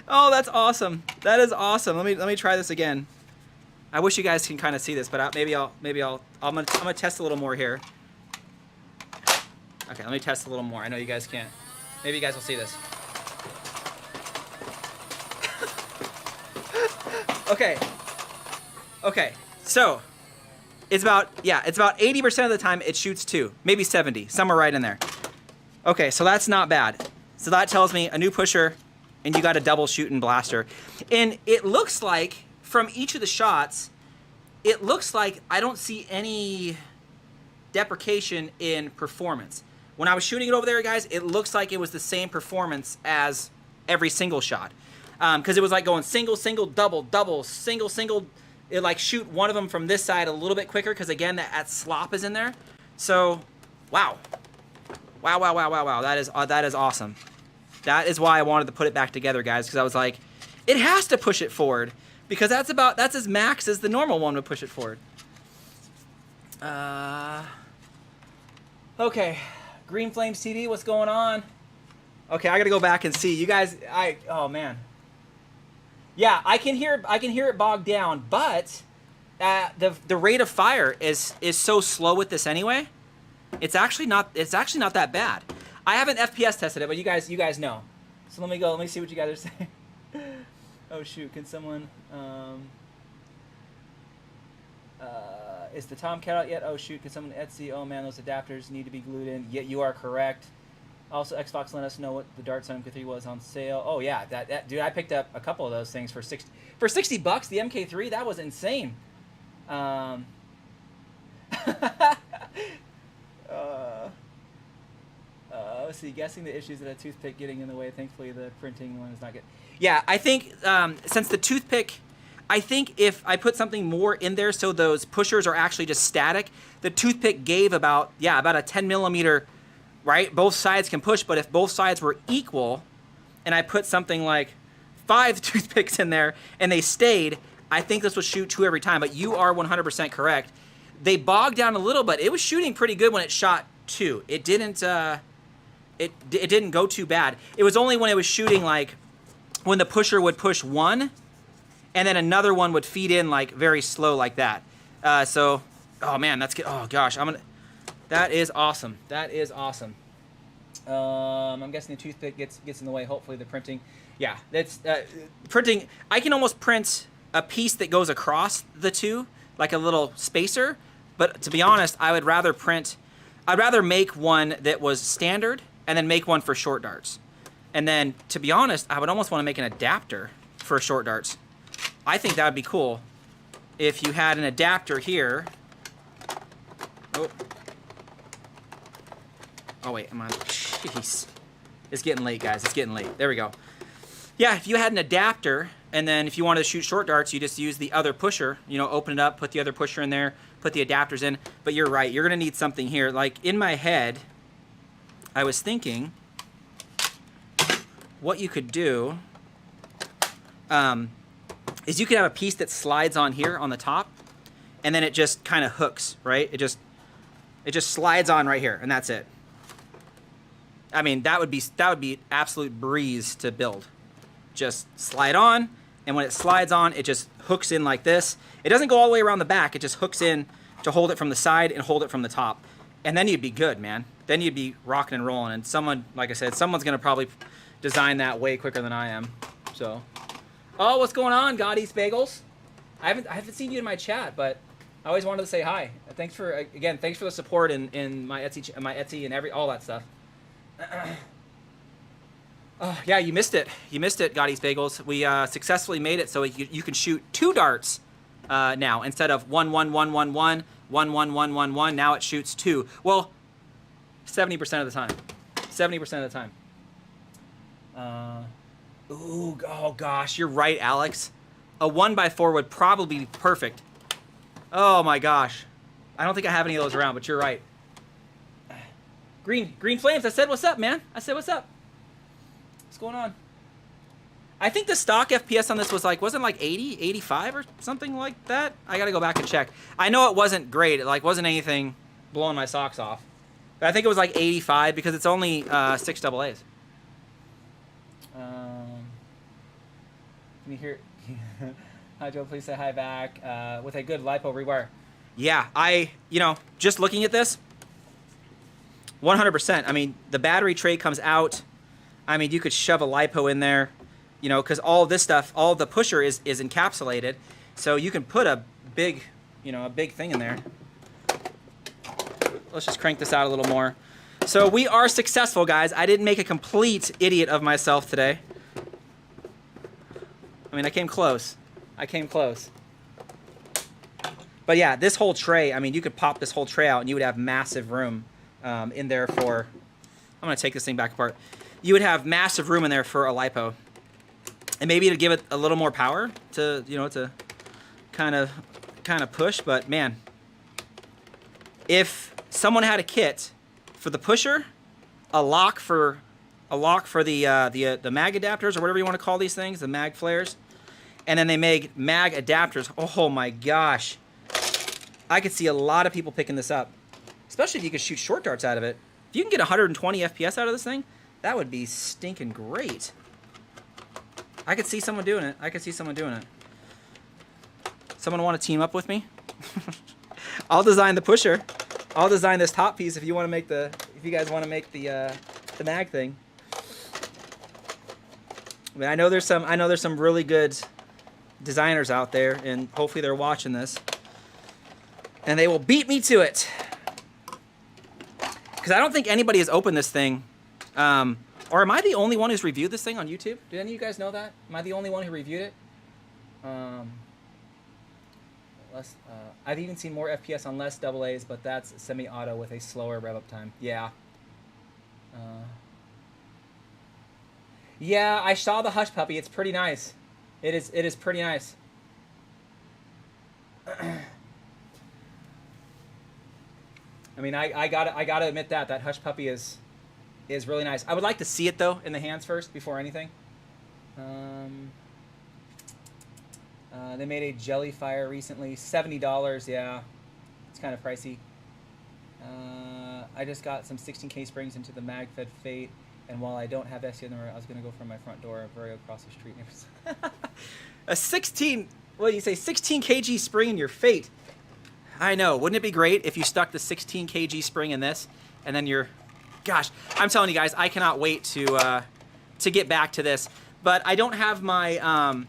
Oh, that's awesome. That is awesome. Let me try this again. I wish you guys can kind of see this, but maybe I'm gonna test a little more here. Okay, let me test a little more. I know you guys can't. Maybe you guys will see this. Okay, so it's about 80% of the time it shoots 2, maybe 70, somewhere right in there. Okay, so that's not bad. So that tells me a new pusher, and you got a double shooting blaster. And it looks like, from each of the shots, it looks like I don't see any deprecation in performance. When I was shooting it over there, guys, it looks like it was the same performance as every single shot. Because it was like going single, single, double, double, single, single. It like shoot one of them from this side a little bit quicker because, again, that slop is in there. So, wow. Wow. That is awesome. That is why I wanted to put it back together, guys, because I was like, it has to push it forward because that's as max as the normal one would push it forward. Okay. Green Flames TV, what's going on? Okay, I got to go back and see. You guys, oh, man. Yeah, I can hear it bogged down, but the rate of fire is so slow with this anyway. It's actually not that bad. I haven't FPS tested it, but you guys know. So let me see what you guys are saying. Oh shoot, can someone is the Tomcat out yet? Oh shoot, can someone Etsy? Oh man, those adapters need to be glued in. Yet you are correct. Also, Xbox let us know what the DartZone MK3 was on sale. Oh yeah, that dude, I picked up a couple of those things for $60. The MK3, that was insane. Let's see. Guessing the issues that a toothpick getting in the way. Thankfully, the printing one is not good. Yeah, I think since the toothpick, I think if I put something more in there so those pushers are actually just static, the toothpick gave about a 10 millimeter. Right? Both sides can push, but if both sides were equal and I put something like 5 toothpicks in there and they stayed, I think this would shoot 2 every time. But you are 100% correct. They bogged down a little, but it was shooting pretty good when it shot 2. It didn't it didn't go too bad. It was only when it was shooting, like when the pusher would push 1 and then another one would feed in like very slow like that. So, oh man, that's good. Oh gosh, that is awesome. That is awesome. I'm guessing the toothpick gets in the way. Hopefully the printing. Yeah, that's printing. I can almost print a piece that goes across the two, like a little spacer. But to be honest, I'd rather make one that was standard and then make one for short darts. And then, to be honest, I would almost want to make an adapter for short darts. I think that would be cool if you had an adapter here. Oh wait, am I? Jeez. It's getting late, guys. It's getting late. There we go. Yeah, if you had an adapter, and then if you wanted to shoot short darts, you just use the other pusher. You know, open it up, put the other pusher in there, put the adapters in. But you're right. You're going to need something here. Like, in my head, I was thinking what you could do is you could have a piece that slides on here on the top, and then it just kind of hooks, right? It just slides on right here, and that's it. I mean, that would be absolute breeze to build. Just slide on, and when it slides on, it just hooks in like this. It doesn't go all the way around the back. It just hooks in to hold it from the side and hold it from the top. And then you'd be good, man. Then you'd be rocking and rolling. And someone, like I said, someone's going to probably design that way quicker than I am. So, oh, what's going on, God Eats Bagels? I haven't seen you in my chat, but I always wanted to say hi. Thanks for the support in my Etsy and all that stuff. Oh, yeah, you missed it. You missed it, God Eats Bagels. We successfully made it so you can shoot 2 darts now instead of 1 1 1 1 1 1 1 1 1 1. Now it shoots 2. Well, 70% of the time. 70% of the time. Ooh, oh gosh, you're right, Alex. A 1x4 would probably be perfect. Oh my gosh. I don't think I have any of those around, but you're right. Green Flames, I said what's up, man. I said what's up. What's going on? I think the stock FPS on this was like, wasn't like 80, 85 or something like that? I gotta go back and check. I know it wasn't great. It like wasn't anything blowing my socks off. But I think it was like 85 because it's only 6 AA's. Can you hear? Hi, Joe. Please say hi back with a good LiPo rewire. Yeah, just looking at this, 100%. I mean, the battery tray comes out. I mean, you could shove a LiPo in there, because all this stuff, all the pusher is encapsulated. So you can put a big thing in there. Let's just crank this out a little more. So we are successful, guys. I didn't make a complete idiot of myself today. I mean, I came close. But yeah, this whole tray, I mean, you could pop this whole tray out and you would have massive room in there for... I'm going to take this thing back apart. You would have massive room in there for a LiPo. And maybe to give it a little more power to, to kind of push. But man, if someone had a kit for the pusher, a lock for the mag adapters or whatever you want to call these things, the mag flares, and then they make mag adapters, oh my gosh. I could see a lot of people picking this up, especially if you could shoot short darts out of it. If you can get 120 FPS out of this thing, that would be stinking great. I could see someone doing it. Someone want to team up with me? I'll design the pusher. I'll design this top piece if you want to make if you guys want to make the mag thing. I mean, I know there's some really good designers out there, and hopefully they're watching this, and they will beat me to it. Because I don't think anybody has opened this thing. Or am I the only one who's reviewed this thing on YouTube? Did any of you guys know that? Am I the only one who reviewed it? I've even seen more FPS on less AA's, but that's semi-auto with a slower rev-up time. Yeah. Yeah, I saw the Hush Puppy. It's pretty nice. It is pretty nice. I mean, I gotta admit that Hush Puppy is really nice. I would like to see it though in the hands first before anything. They made a Jellyfire recently, $70. Yeah, it's kind of pricey. I just got some 16K springs into the MagFed Fate, and while I don't have SC in the room, I was gonna go from my front door very across the street. A 16 kg spring in your Fate. I know. Wouldn't it be great if you stuck the 16 kg spring in this, and then you're... Gosh, I'm telling you guys, I cannot wait to get back to this. But I don't have my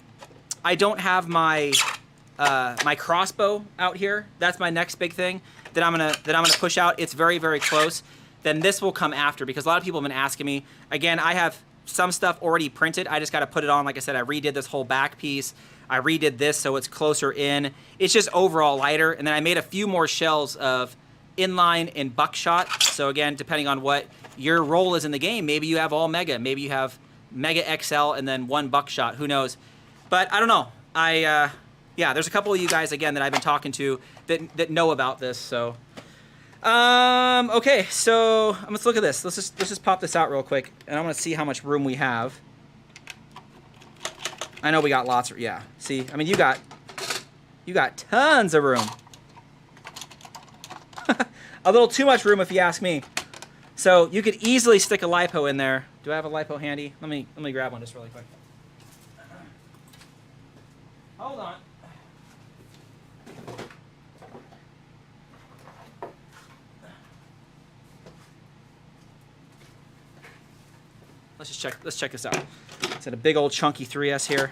my crossbow out here. That's my next big thing that I'm gonna push out. It's very, very close. Then this will come after, because a lot of people have been asking me. Again, I have some stuff already printed. I just got to put it on. Like I said, I redid this whole back piece. I redid this so it's closer in. It's just overall lighter. And then I made a few more shells of inline and buckshot. So again, depending on what your role is in the game, maybe you have all mega, maybe you have mega XL and then one buckshot. Who knows? But I don't know. Yeah, there's a couple of you guys again that I've been talking to that know about this. So okay, so let's look at this. Let's just pop this out real quick, and I'm gonna see how much room we have. I know we got lots of, yeah. See, I mean, you got tons of room. A little too much room if you ask me. So you could easily stick a LiPo in there. Do I have a LiPo handy? Let me grab one just really quick. Hold on. Let's check this out. It's got a big old chunky 3S here.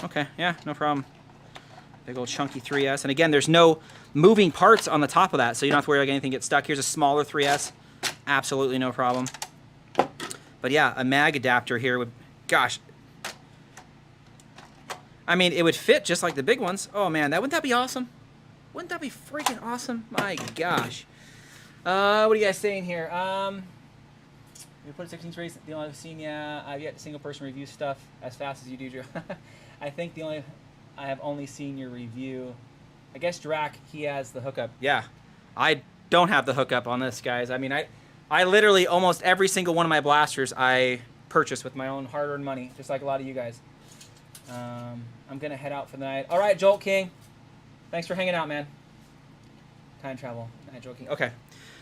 Okay, yeah, no problem. Big old chunky 3S. And again, there's no moving parts on the top of that, so you don't have to worry like anything gets stuck. Here's a smaller 3S. Absolutely no problem. But yeah, a mag adapter here would, gosh. I mean, it would fit just like the big ones. Oh man, wouldn't that be awesome? Wouldn't that be freaking awesome? My gosh. What are you guys saying here? We put a 16 race. The only I've seen, yeah, I've yet to single person review stuff as fast as you do, Drew. I think I have only seen your review I guess Drac, he has the hookup. Yeah, I don't have the hookup on this, guys. I mean, I literally almost every single one of my blasters I purchased with my own hard-earned money, just like a lot of you guys. I'm gonna head out for the night. All right, Jolt King, thanks for hanging out, man. Time travel, night, Jolt King. Okay,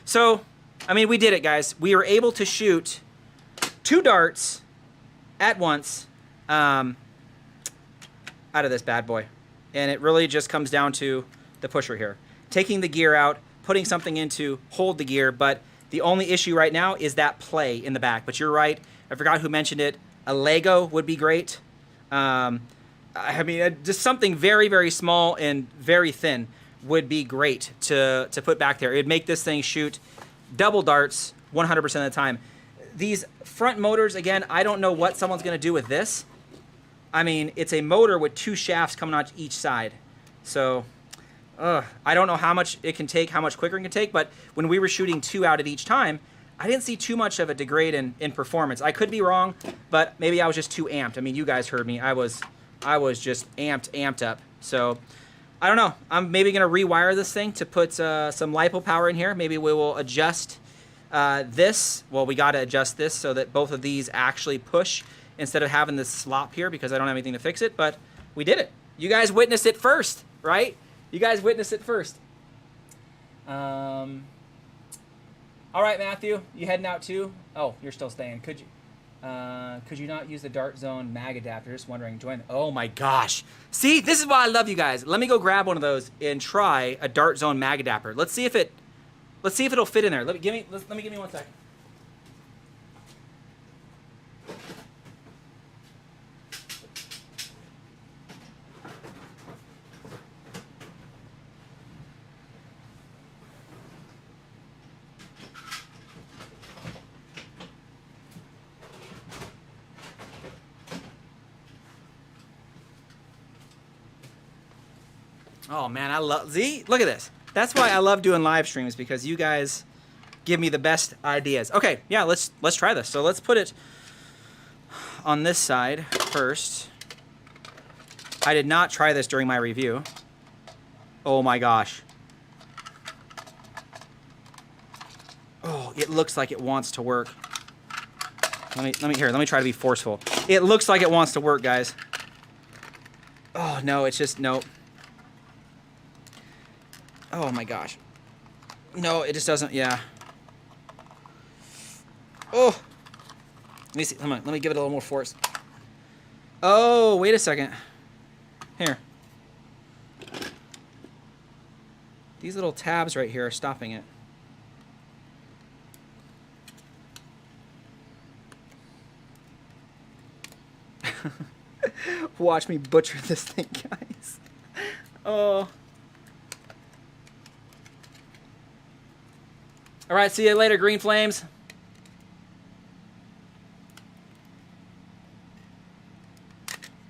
so I mean, we did it, guys. We were able to shoot 2 darts at once out of this bad boy, and it really just comes down to the pusher here, taking the gear out, putting something in to hold the gear. But the only issue right now is that play in the back. But you're right, I forgot who mentioned it. A Lego would be great. I mean, just something very, very small and very thin would be great to put back there. It'd make this thing shoot double darts 100% of the time. These front motors, again, I don't know what someone's going to do with this. I mean, it's a motor with 2 shafts coming out each side. So, I don't know how much it can take, how much quicker it can take, but when we were shooting 2 out at each time, I didn't see too much of a degrade in performance. I could be wrong, but maybe I was just too amped. I mean, you guys heard me. I was just amped up. So, I don't know. I'm maybe going to rewire this thing to put some LiPo power in here. Maybe we will adjust this. Well, we got to adjust this so that both of these actually push instead of having this slop here because I don't have anything to fix it. But we did it. You guys witnessed it first, right? You guys witnessed it first. All right, Matthew, you heading out too? Oh, you're still staying. Could you not use the DartZone mag adapter? Just wondering. Join. Oh my gosh! See, this is why I love you guys. Let me go grab one of those and try a DartZone mag adapter. Let's see if it'll fit in there. Let me give me 1 second. Oh man, I love, see, look at this. That's why I love doing live streams, because you guys give me the best ideas. Okay, yeah, let's try this. So let's put it on this side first. I did not try this during my review. Oh my gosh. Oh, it looks like it wants to work. Let me try to be forceful. It looks like it wants to work, guys. Oh no, it's just nope. Oh my gosh. No, it just doesn't, yeah. Oh. Let me see, come on, let me give it a little more force. Oh, wait a second. Here. These little tabs right here are stopping it. Watch me butcher this thing, guys. Oh. All right, see you later, Green Flames.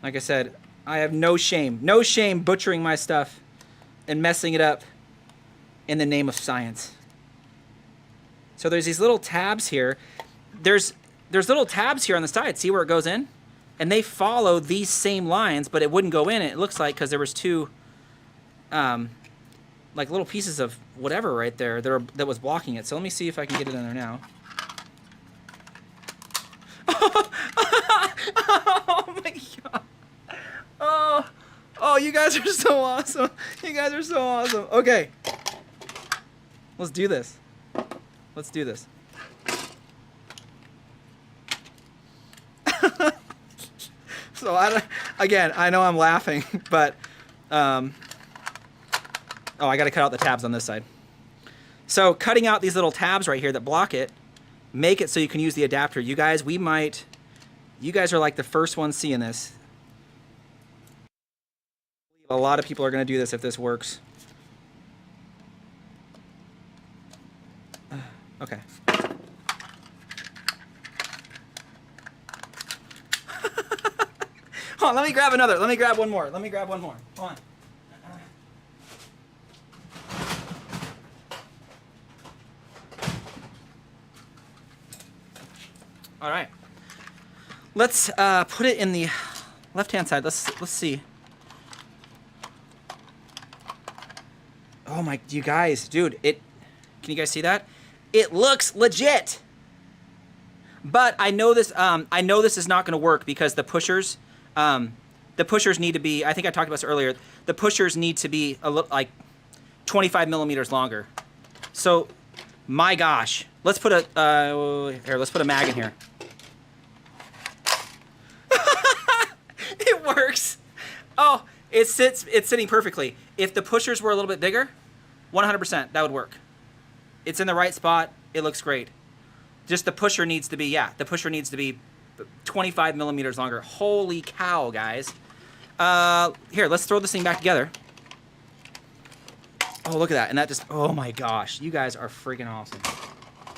Like I said, I have no shame butchering my stuff and messing it up in the name of science. So there's these little tabs here. There's little tabs here on the side. See where it goes in? And they follow these same lines, but it wouldn't go in. It looks like because there was two, like little pieces of whatever right there that was blocking it. So let me see if I can get it in there now. Oh my god! Oh, you guys are so awesome. You guys are so awesome. Okay, let's do this. Let's do this. So I know I'm laughing, but oh, I got to cut out the tabs on this side. So cutting out these little tabs right here that block it, make it so you can use the adapter. You guys, you guys are like the first ones seeing this. A lot of people are going to do this if this works. Okay. Hold on, let me grab another. Let me grab one more. Let me grab one more. Hold on. All right. Let's put it in the left-hand side. Let's see. Oh my, you guys, dude, can you guys see that? It looks legit. But I know this is not going to work because the pushers need to be, I think I talked about this earlier, the pushers need to be like 25 millimeters longer. So, my gosh, let's put let's put a mag in here. It works. Oh, it's sitting perfectly. If the pushers were a little bit bigger, 100% that would work. It's in the right spot. It looks great. Just the pusher needs to be, the pusher needs to be 25 millimeters longer. Holy cow, guys. Here, let's throw this thing back together. Oh, look at that. And that just, oh my gosh. You guys are freaking awesome.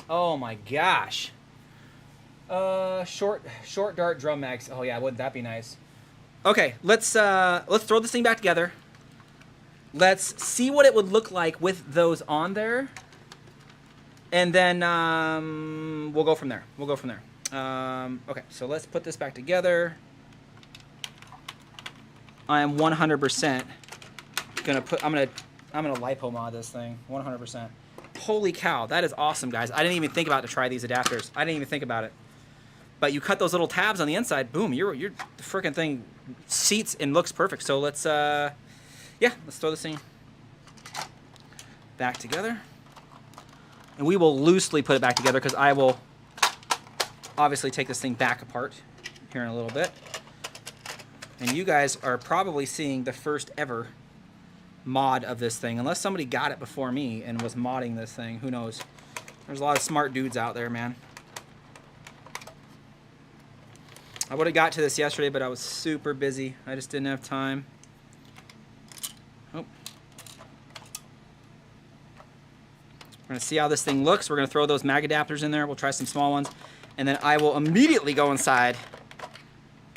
Oh my gosh. Short dart drum mags. Oh yeah, wouldn't that be nice? Okay, let's throw this thing back together. Let's see what it would look like with those on there. And then we'll go from there. Okay, so let's put this back together. I am 100% gonna put. I'm gonna lipo mod this thing. 100%. Holy cow, that is awesome, guys. I didn't even think about to try these adapters. I didn't even think about it. But you cut those little tabs on the inside. Boom, the freaking thing seats and looks perfect. So let's let's throw this thing back together. And we will loosely put it back together because I will obviously take this thing back apart here in a little bit. And you guys are probably seeing the first ever mod of this thing. Unless somebody got it before me and was modding this thing. Who knows? There's a lot of smart dudes out there, man. I would have got to this yesterday, but I was super busy. I just didn't have time. Oh. We're going to see how this thing looks. We're going to throw those mag adapters in there. We'll try some small ones. And then I will immediately go inside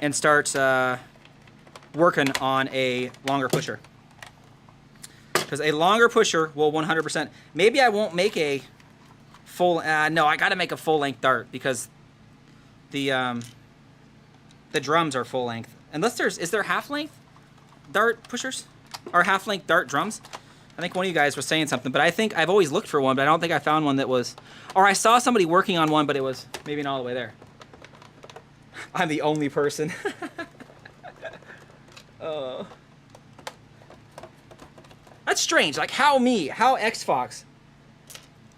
and start working on a longer pusher. Because a longer pusher will 100%. Maybe I won't make a full... no, I got to make a full-length dart because the drums are full-length. Unless is there half-length dart pushers? Or half-length dart drums? I think one of you guys was saying something, but I think I've always looked for one, but I don't think I found one that was... Or I saw somebody working on one, but it was maybe not all the way there. I'm the only person. Oh. That's strange. Like, how me? How XFox?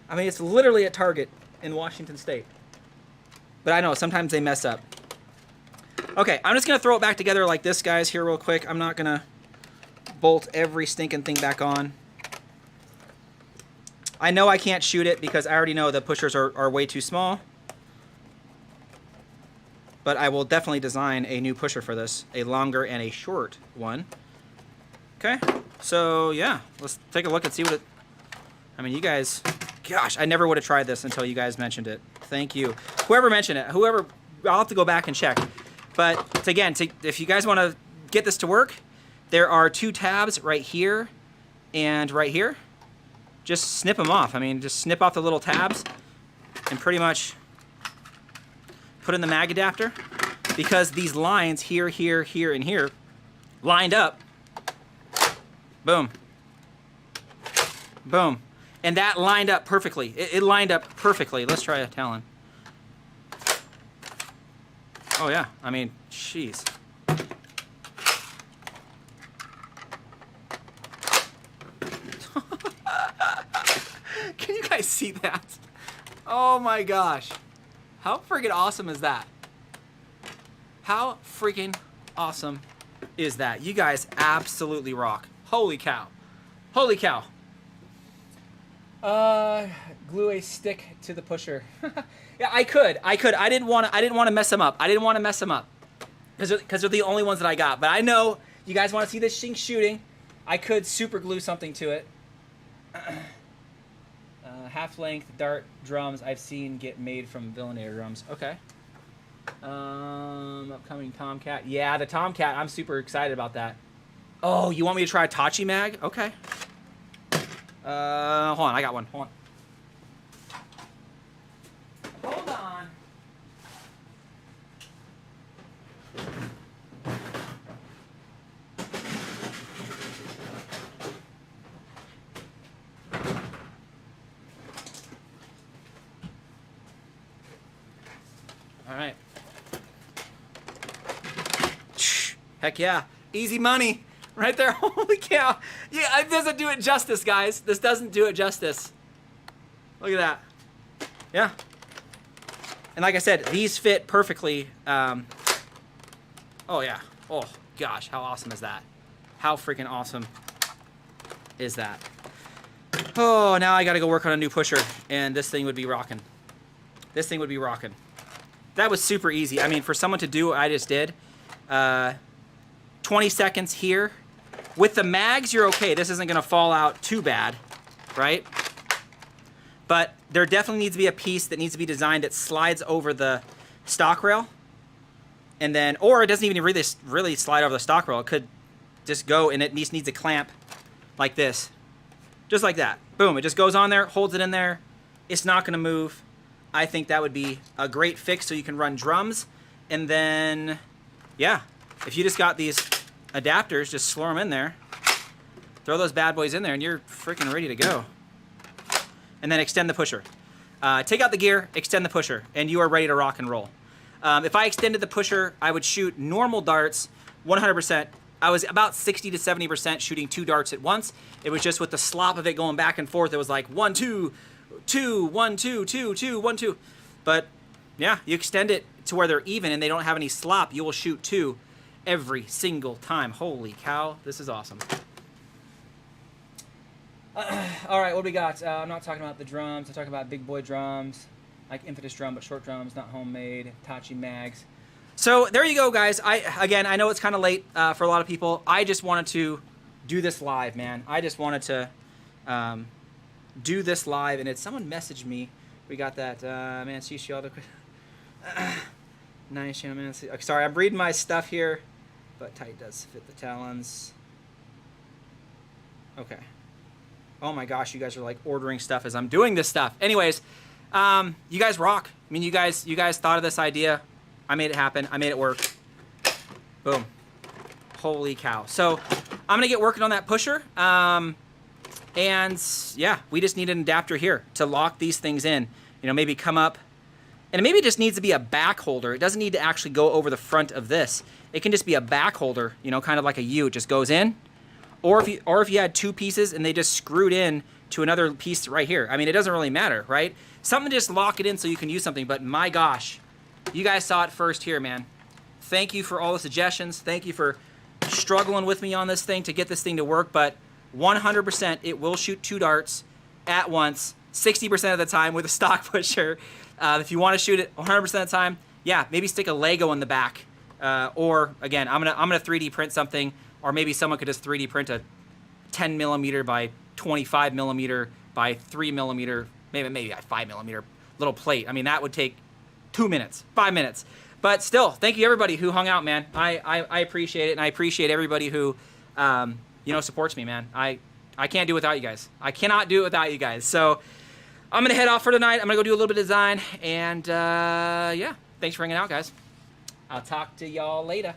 I mean, it's literally at Target in Washington State. But I know, sometimes they mess up. Okay, I'm just going to throw it back together like this, guys, here real quick. I'm not going to bolt every stinking thing back on. I know I can't shoot it because I already know the pushers are way too small. But I will definitely design a new pusher for this. A longer and a short one. Okay, so yeah, let's take a look and see what it... I mean, you guys... Gosh, I never would have tried this until you guys mentioned it. Thank you. Whoever mentioned it, whoever... I'll have to go back and check. But again, if you guys want to get this to work, there are 2 tabs right here and right here. Just snip them off. I mean, just snip off the little tabs and pretty much put in the mag adapter. Because these lines here, here, here, and here lined up. Boom. Boom. And that lined up perfectly. It lined up perfectly. Let's try a Talon. Oh yeah, I mean, jeez. Can you guys see that? Oh my gosh. How freaking awesome is that? How freaking awesome is that? You guys absolutely rock. Holy cow. Holy cow. Glue a stick to the pusher. Yeah, I could. I didn't want to mess them up. Because they're the only ones that I got. But I know you guys want to see this thing shooting. I could super glue something to it. Half-length dart drums I've seen get made from Vulcanator drums. Okay. Upcoming Tomcat. Yeah, the Tomcat. I'm super excited about that. Oh, you want me to try a Tachi mag? Okay. Hold on. I got one. Hold on. Hold on. All right. Heck yeah. Easy money right there. Holy cow. Yeah, it doesn't do it justice, guys. This doesn't do it justice. Look at that. Yeah. And like I said, these fit perfectly. Oh, yeah. Oh, gosh. How awesome is that? How freaking awesome is that? Oh, now I got to go work on a new pusher, and this thing would be rocking. This thing would be rocking. That was super easy. I mean, for someone to do what I just did, 20 seconds here. With the mags, you're okay. This isn't going to fall out too bad, right? But there definitely needs to be a piece that needs to be designed that slides over the stock rail. And then, or it doesn't even really slide over the stock rail. It could just go, and it needs a clamp like this. Just like that. Boom. It just goes on there, holds it in there. It's not going to move. I think that would be a great fix so you can run drums. And then, yeah, if you just got these adapters, just slur them in there. Throw those bad boys in there, and you're freaking ready to go. And then extend the pusher. Take out the gear, extend the pusher, and you are ready to rock and roll. If I extended the pusher, I would shoot normal darts 100%. I was about 60 to 70% shooting 2 darts at once. It was just with the slop of it going back and forth. It was like 1, 2, 2, 1, 2, 2, 2, 1, 2. But yeah, you extend it to where they're even and they don't have any slop. You will shoot 2 every single time. Holy cow, this is awesome. All right, what do we got? I'm not talking about the drums. I'm talking about big boy drums, like Infidus drum, but short drums, not homemade, Tachi mags. So there you go, guys. Again, I know it's kind of late for a lot of people. I just wanted to do this live, man. I just wanted to do this live, and someone messaged me. We got that, man, nice, man. Sorry, I'm reading my stuff here, but tight does fit the talons. Okay. Oh my gosh, you guys are like ordering stuff as I'm doing this stuff. Anyways, you guys rock. I mean, you guys thought of this idea. I made it happen. I made it work. Boom. Holy cow. So I'm gonna get working on that pusher. And yeah, we just need an adapter here to lock these things in. You know, maybe come up, and maybe it just needs to be a back holder. It doesn't need to actually go over the front of this. It can just be a back holder, you know, kind of like a U. It just goes in. Or if you had 2 pieces and they just screwed in to another piece right here. I mean, it doesn't really matter, right? Something to just lock it in so you can use something. But my gosh, you guys saw it first here, man. Thank you for all the suggestions. Thank you for struggling with me on this thing to get this thing to work. But 100%, it will shoot 2 darts at once, 60% of the time with a stock pusher. If you want to shoot it 100% of the time, yeah, maybe stick a Lego in the back. Or again, I'm gonna 3D print something. Or maybe someone could just 3D print a 10 millimeter by 25 millimeter by 3 millimeter, maybe a 5 millimeter little plate. I mean, that would take 2 minutes, 5 minutes. But still, thank you everybody who hung out, man. I appreciate it, and I appreciate everybody who, you know, supports me, man. I can't do it without you guys. I cannot do it without you guys. So I'm gonna head off for tonight. I'm gonna go do a little bit of design, and yeah, thanks for hanging out, guys. I'll talk to y'all later.